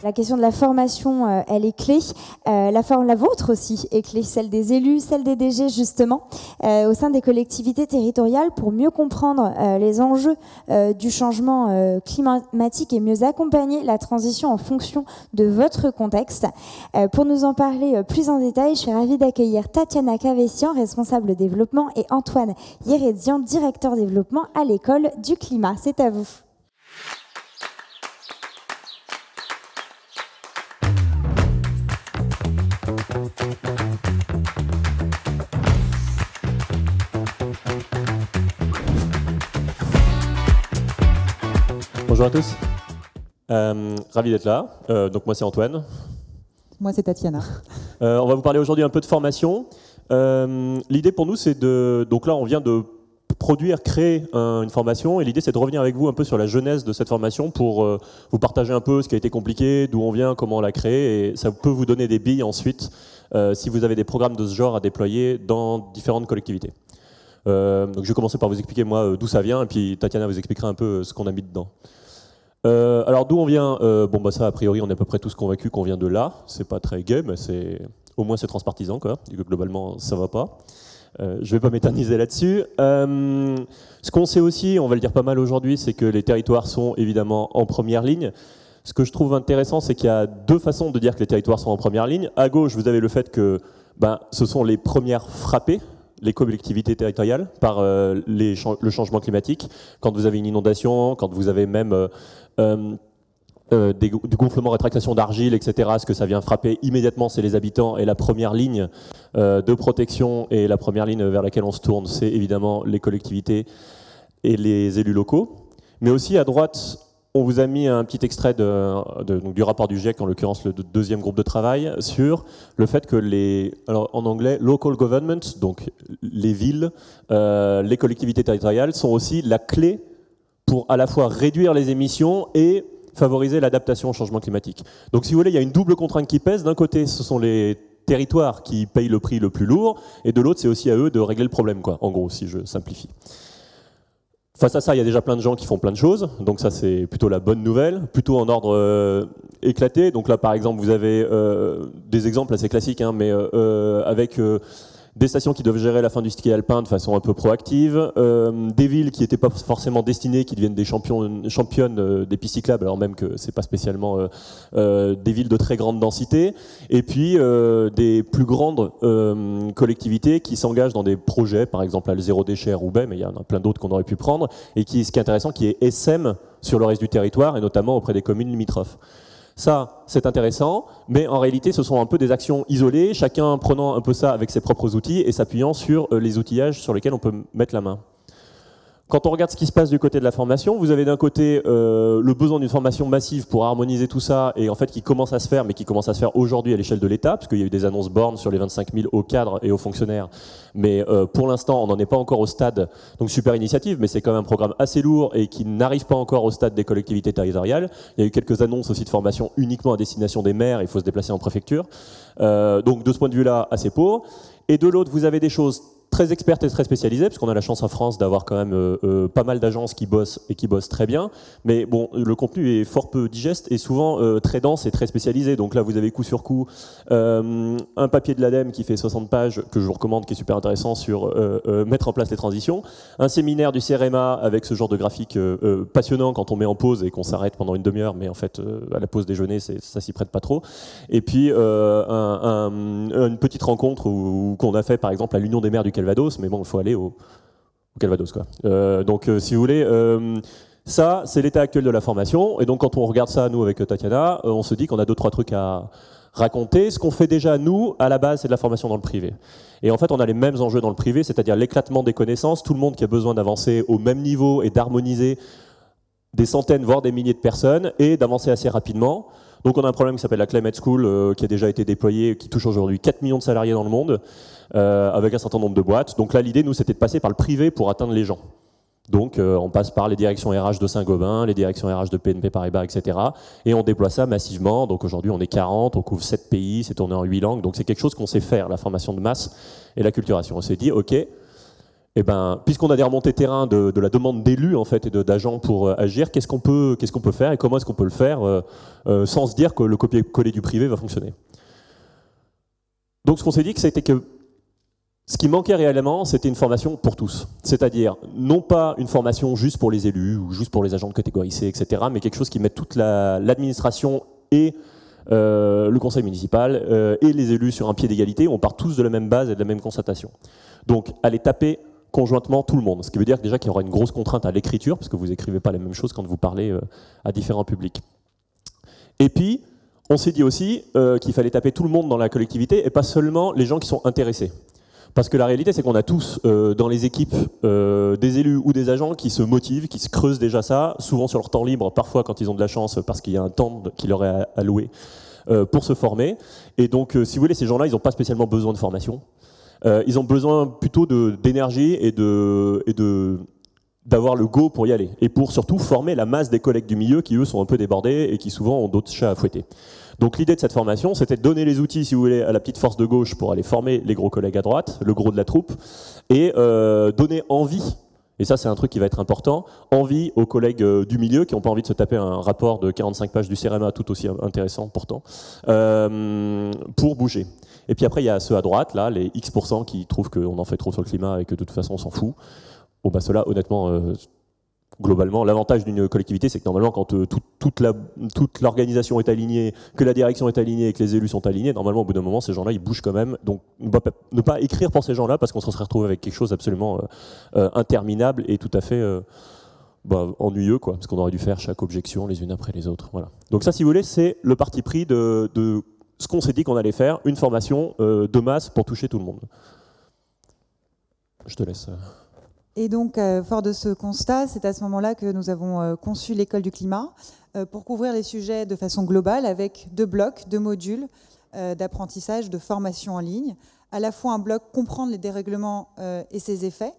La question de la formation, elle est clé. La vôtre aussi est clé, celle des élus, celle des DG justement, au sein des collectivités territoriales pour mieux comprendre les enjeux du changement climatique et mieux accompagner la transition en fonction de votre contexte. Pour nous en parler plus en détail, je suis ravie d'accueillir Tatiana Cavessian, responsable développement, et Antoine Yérédian, directeur développement à l'école du climat. C'est à vous. Bonjour à tous, ravi d'être là. Donc moi c'est Antoine. Moi c'est Tatiana. On va vous parler aujourd'hui un peu de formation. L'idée pour nous c'est de... Donc là on vient de créer une formation et l'idée c'est de revenir avec vous un peu sur la genèse de cette formation pour vous partager un peu ce qui a été compliqué, d'où on vient, comment on l'a créé, et ça peut vous donner des billes ensuite si vous avez des programmes de ce genre à déployer dans différentes collectivités. Donc je vais commencer par vous expliquer moi d'où ça vient et puis Tatiana vous expliquera un peu ce qu'on a mis dedans. Alors d'où on vient, bon bah ça a priori on est à peu près tous convaincus qu'on vient de là, c'est pas très gay mais au moins c'est transpartisan quoi, globalement ça va pas. Je vais pas m'éterniser là-dessus. Ce qu'on sait aussi, on va le dire pas mal aujourd'hui, c'est que les territoires sont évidemment en première ligne. Ce que je trouve intéressant, c'est qu'il y a deux façons de dire que les territoires sont en première ligne. À gauche, vous avez le fait que ce sont les premières frappées, les collectivités territoriales, par le changement climatique. Quand vous avez une inondation, quand vous avez même du gonflement, rétractation d'argile, etc. Ce que ça vient frapper immédiatement, c'est les habitants. Et la première ligne de protection et la première ligne vers laquelle on se tourne, c'est évidemment les collectivités et les élus locaux. Mais aussi à droite, on vous a mis un petit extrait donc du rapport du GIEC, en l'occurrence le deuxième groupe de travail, sur le fait que alors en anglais, local government, donc les villes, les collectivités territoriales, sont aussi la clé pour à la fois réduire les émissions et favoriser l'adaptation au changement climatique. Donc si vous voulez, il y a une double contrainte qui pèse. D'un côté, ce sont les territoires qui payent le prix le plus lourd, et de l'autre, c'est aussi à eux de régler le problème, quoi, en gros, si je simplifie. Face à ça, il y a déjà plein de gens qui font plein de choses, donc ça c'est plutôt la bonne nouvelle, plutôt en ordre éclaté. Donc là par exemple vous avez des exemples assez classiques, hein, mais avec des stations qui doivent gérer la fin du ski alpin de façon un peu proactive, des villes qui n'étaient pas forcément destinées, qui deviennent des championnes des pistes cyclables, alors même que c'est pas spécialement des villes de très grande densité, et puis des plus grandes collectivités qui s'engagent dans des projets, par exemple à le zéro déchet à Roubaix, mais il y en a plein d'autres qu'on aurait pu prendre, et ce qui est intéressant, qui est SM sur le reste du territoire, et notamment auprès des communes limitrophes. Ça, c'est intéressant, mais en réalité, ce sont un peu des actions isolées, chacun prenant un peu ça avec ses propres outils et s'appuyant sur les outillages sur lesquels on peut mettre la main. Quand on regarde ce qui se passe du côté de la formation, vous avez d'un côté le besoin d'une formation massive pour harmoniser tout ça, et en fait qui commence à se faire, mais qui commence à se faire aujourd'hui à l'échelle de l'État, parce qu'il y a eu des annonces bornes sur les 25 000 aux cadres et aux fonctionnaires, mais pour l'instant on n'en est pas encore au stade, donc super initiative, mais c'est quand même un programme assez lourd et qui n'arrive pas encore au stade des collectivités territoriales. Il y a eu quelques annonces aussi de formation uniquement à destination des maires, il faut se déplacer en préfecture, donc de ce point de vue-là assez pauvre. Et de l'autre, vous avez des choses très expertes et très spécialisées, parce qu'on a la chance en France d'avoir quand même pas mal d'agences qui bossent et qui bossent très bien, mais bon, le contenu est fort peu digeste et souvent très dense et très spécialisé. Donc là, vous avez coup sur coup un papier de l'ADEME qui fait 60 pages, que je vous recommande, qui est super intéressant sur mettre en place les transitions, un séminaire du CRMA avec ce genre de graphique passionnant quand on met en pause et qu'on s'arrête pendant une demi-heure, mais en fait, à la pause déjeuner, ça s'y prête pas trop, et puis une petite rencontre qu'on a fait par exemple à l'Union des maires du Calvados, mais bon, il faut aller au Calvados, quoi. Donc, si vous voulez, ça, c'est l'état actuel de la formation. Et donc, quand on regarde ça, nous, avec Tatiana, on se dit qu'on a 2-3 trucs à raconter. Ce qu'on fait déjà, nous, à la base, c'est de la formation dans le privé. Et en fait, on a les mêmes enjeux dans le privé, c'est-à-dire l'éclatement des connaissances, tout le monde qui a besoin d'avancer au même niveau et d'harmoniser des centaines, voire des milliers de personnes, et d'avancer assez rapidement. Donc on a un problème qui s'appelle la Climate School, qui a déjà été déployé, qui touche aujourd'hui 4 millions de salariés dans le monde, avec un certain nombre de boîtes. Donc là, l'idée, nous, c'était de passer par le privé pour atteindre les gens. Donc on passe par les directions RH de Saint-Gobain, les directions RH de BNP Paribas, etc. Et on déploie ça massivement. Donc aujourd'hui on est 40, on couvre 7 pays, c'est tourné en 8 langues. Donc c'est quelque chose qu'on sait faire, la formation de masse et l'acculturation. On s'est dit, ok, eh ben, puisqu'on a des remontées terrain de la demande d'élus en fait, et d'agents pour agir, qu'est-ce qu'on peut faire et comment est-ce qu'on peut le faire sans se dire que le copier-coller du privé va fonctionner. Donc ce qu'on s'est dit, c'était que ce qui manquait réellement, c'était une formation pour tous. C'est-à-dire, non pas une formation juste pour les élus ou juste pour les agents de catégorie C, etc., mais quelque chose qui mette toute l'administration et le conseil municipal et les élus sur un pied d'égalité. On part tous de la même base et de la même constatation. Donc, aller taper conjointement tout le monde. Ce qui veut dire déjà qu'il y aura une grosse contrainte à l'écriture, parce que vous n'écrivez pas la même chose quand vous parlez à différents publics. Et puis, on s'est dit aussi qu'il fallait taper tout le monde dans la collectivité et pas seulement les gens qui sont intéressés. Parce que la réalité, c'est qu'on a tous dans les équipes des élus ou des agents qui se motivent, qui se creusent déjà ça, souvent sur leur temps libre, parfois quand ils ont de la chance, parce qu'il y a un temps qui leur est alloué pour se former. Et donc, si vous voulez, ces gens-là, ils n'ont pas spécialement besoin de formation. Ils ont besoin plutôt d'énergie et d'avoir le go pour y aller. Et pour surtout former la masse des collègues du milieu qui, eux, sont un peu débordés et qui souvent ont d'autres chats à fouetter. Donc l'idée de cette formation, c'était de donner les outils, si vous voulez, à la petite force de gauche pour aller former les gros collègues à droite, le gros de la troupe, et donner envie, et ça c'est un truc qui va être important, envie aux collègues du milieu qui n'ont pas envie de se taper un rapport de 45 pages du CEREMA, tout aussi intéressant pourtant, pour bouger. Et puis après il y a ceux à droite, là, les X% qui trouvent qu'on en fait trop sur le climat et que de toute façon on s'en fout. Bon bah ceux-là, honnêtement... globalement, l'avantage d'une collectivité, c'est que normalement, quand toute l'organisation est alignée, que la direction est alignée et que les élus sont alignés, normalement, au bout d'un moment, ces gens-là, ils bougent quand même. Donc, ne pas écrire pour ces gens-là, parce qu'on se serait retrouvé avec quelque chose d'absolument interminable et tout à fait ennuyeux, quoi, parce qu'on aurait dû faire chaque objection les unes après les autres. Voilà. Donc ça, si vous voulez, c'est le parti pris de ce qu'on s'est dit qu'on allait faire, une formation de masse pour toucher tout le monde. Je te laisse... Et donc, fort de ce constat, c'est à ce moment-là que nous avons conçu l'école du climat pour couvrir les sujets de façon globale avec 2 blocs, 2 modules d'apprentissage, de formation en ligne. À la fois un bloc comprendre les dérèglements et ses effets,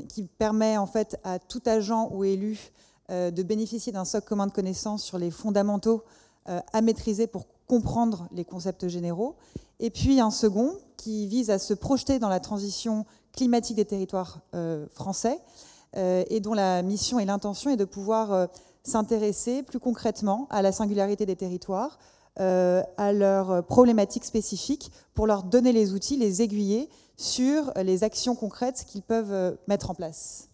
qui permet en fait à tout agent ou élu de bénéficier d'un socle commun de connaissances sur les fondamentaux à maîtriser pour comprendre les concepts généraux. Et puis un second qui vise à se projeter dans la transition climatique des territoires français et dont la mission et l'intention est de pouvoir s'intéresser plus concrètement à la singularité des territoires, à leurs problématiques spécifiques pour leur donner les outils, les aiguiller sur les actions concrètes qu'ils peuvent mettre en place.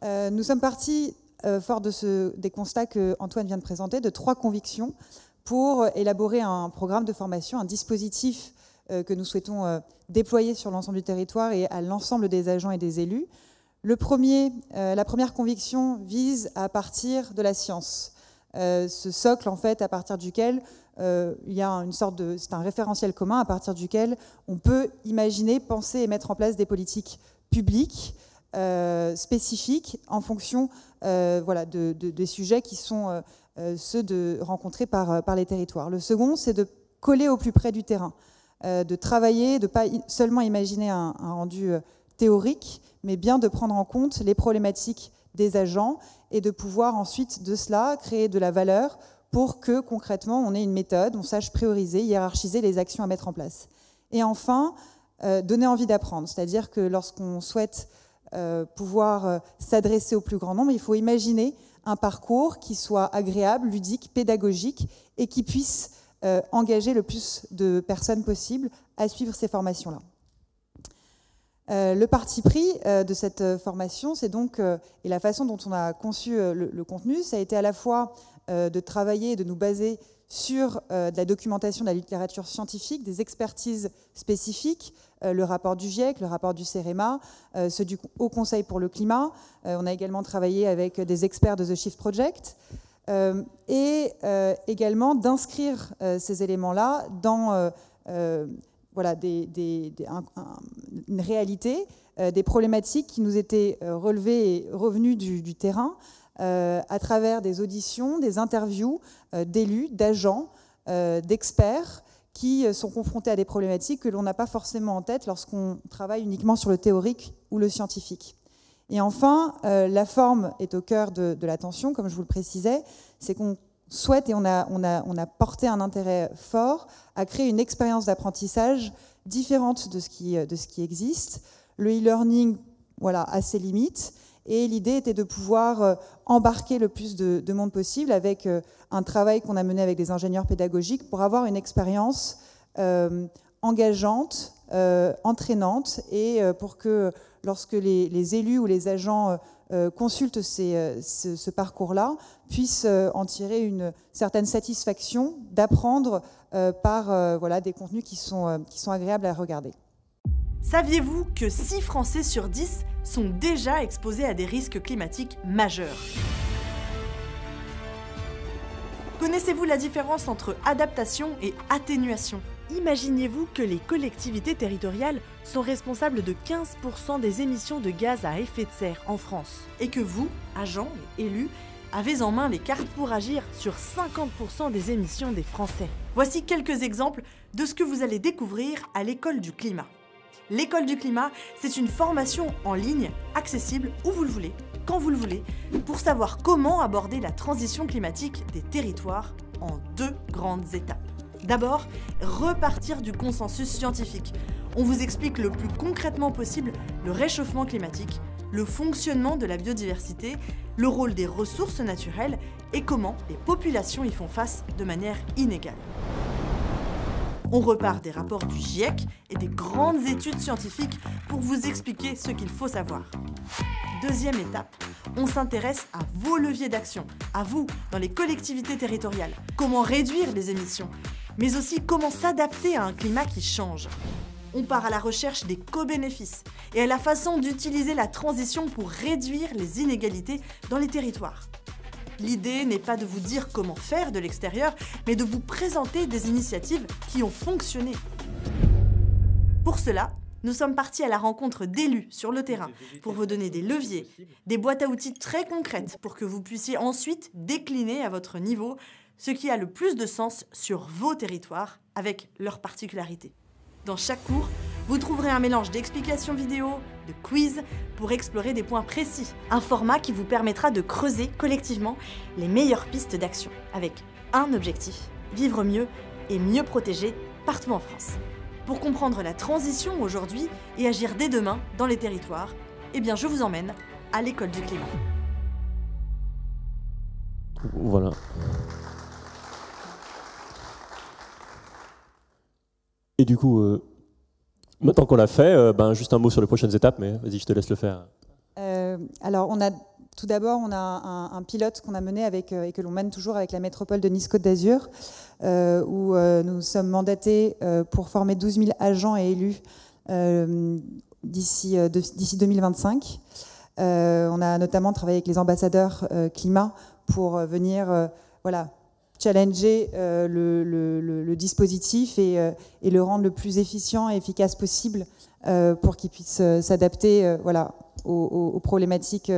Nous sommes partis, fort des constats que Antoine vient de présenter, de 3 convictions pour élaborer un programme de formation, un dispositif que nous souhaitons déployer sur l'ensemble du territoire et à l'ensemble des agents et des élus. La première conviction vise à partir de la science. Ce socle, en fait, à partir duquel il y a c'est un référentiel commun à partir duquel on peut imaginer, penser et mettre en place des politiques publiques spécifiques en fonction des sujets qui sont ceux rencontrés par les territoires. Le second, c'est de coller au plus près du terrain. De travailler, de ne pas seulement imaginer un rendu théorique, mais bien de prendre en compte les problématiques des agents et de pouvoir ensuite de cela créer de la valeur pour que concrètement on ait une méthode, on sache prioriser, hiérarchiser les actions à mettre en place. Et enfin, donner envie d'apprendre, c'est-à-dire que lorsqu'on souhaite pouvoir s'adresser au plus grand nombre, il faut imaginer un parcours qui soit agréable, ludique, pédagogique et qui puisse engager le plus de personnes possible à suivre ces formations-là. Le parti pris de cette formation, c'est donc, et la façon dont on a conçu le contenu, ça a été à la fois de travailler et de nous baser sur de la documentation de la littérature scientifique, des expertises spécifiques, le rapport du GIEC, le rapport du CEREMA, ceux du Haut Conseil pour le climat. On a également travaillé avec des experts de The Shift Project. Et également d'inscrire ces éléments-là dans une réalité, des problématiques qui nous étaient relevées et revenues du terrain à travers des auditions, des interviews d'élus, d'agents, d'experts qui sont confrontés à des problématiques que l'on n'a pas forcément en tête lorsqu'on travaille uniquement sur le théorique ou le scientifique. Et enfin, la forme est au cœur de l'attention, comme je vous le précisais, c'est qu'on souhaite et on a porté un intérêt fort à créer une expérience d'apprentissage différente de ce qui existe. Le e-learning, voilà, a ses limites, et l'idée était de pouvoir embarquer le plus de monde possible avec un travail qu'on a mené avec des ingénieurs pédagogiques pour avoir une expérience engageante, entraînante, et pour que lorsque les élus ou les agents consultent ce parcours-là, puissent en tirer une certaine satisfaction d'apprendre par voilà, des contenus qui sont agréables à regarder. Saviez-vous que 6 Français sur 10 sont déjà exposés à des risques climatiques majeurs? Connaissez-vous la différence entre adaptation et atténuation? Imaginez-vous que les collectivités territoriales sont responsables de 15% des émissions de gaz à effet de serre en France, et que vous, agents et élus, avez en main les cartes pour agir sur 50% des émissions des Français. Voici quelques exemples de ce que vous allez découvrir à l'École du Climat. L'École du Climat, c'est une formation en ligne, accessible où vous le voulez, quand vous le voulez, pour savoir comment aborder la transition climatique des territoires en 2 grandes étapes. D'abord, repartir du consensus scientifique. On vous explique le plus concrètement possible le réchauffement climatique, le fonctionnement de la biodiversité, le rôle des ressources naturelles et comment les populations y font face de manière inégale. On repart des rapports du GIEC et des grandes études scientifiques pour vous expliquer ce qu'il faut savoir. Deuxième étape, on s'intéresse à vos leviers d'action, à vous, dans les collectivités territoriales. Comment réduire les émissions, mais aussi comment s'adapter à un climat qui change. On part à la recherche des co-bénéfices et à la façon d'utiliser la transition pour réduire les inégalités dans les territoires. L'idée n'est pas de vous dire comment faire de l'extérieur, mais de vous présenter des initiatives qui ont fonctionné. Pour cela, nous sommes partis à la rencontre d'élus sur le terrain pour vous donner des leviers, des boîtes à outils très concrètes pour que vous puissiez ensuite décliner à votre niveau ce qui a le plus de sens sur vos territoires avec leurs particularités. Dans chaque cours, vous trouverez un mélange d'explications vidéo, de quiz pour explorer des points précis. Un format qui vous permettra de creuser collectivement les meilleures pistes d'action avec un objectif, vivre mieux et mieux protégé partout en France. Pour comprendre la transition aujourd'hui et agir dès demain dans les territoires, eh bien je vous emmène à l'École du Climat. Voilà. Et du coup, maintenant qu'on l'a fait, juste un mot sur les prochaines étapes, mais vas-y, je te laisse le faire. Alors, tout d'abord, on a un pilote qu'on a mené et que l'on mène toujours avec la métropole de Nice-Côte d'Azur, où nous sommes mandatés pour former 12 000 agents et élus d'ici 2025. On a notamment travaillé avec les ambassadeurs climat pour venir challenger le dispositif et le rendre le plus efficient et efficace possible pour qu'il puisse s'adapter aux problématiques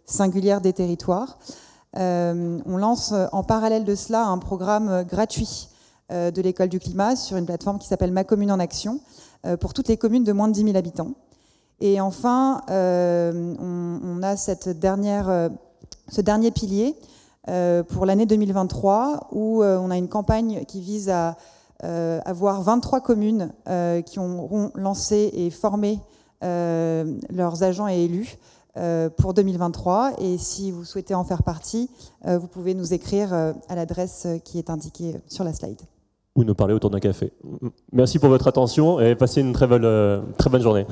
singulières des territoires. On lance en parallèle de cela un programme gratuit de l'École du Climat sur une plateforme qui s'appelle Ma Commune en Action pour toutes les communes de moins de 10 000 habitants. Et enfin, on a ce dernier pilier pour l'année 2023 où on a une campagne qui vise à avoir 23 communes qui auront lancé et formé leurs agents et élus pour 2023. Et si vous souhaitez en faire partie, vous pouvez nous écrire à l'adresse qui est indiquée sur la slide. Ou nous parler autour d'un café. Merci pour votre attention et passez une très bonne journée.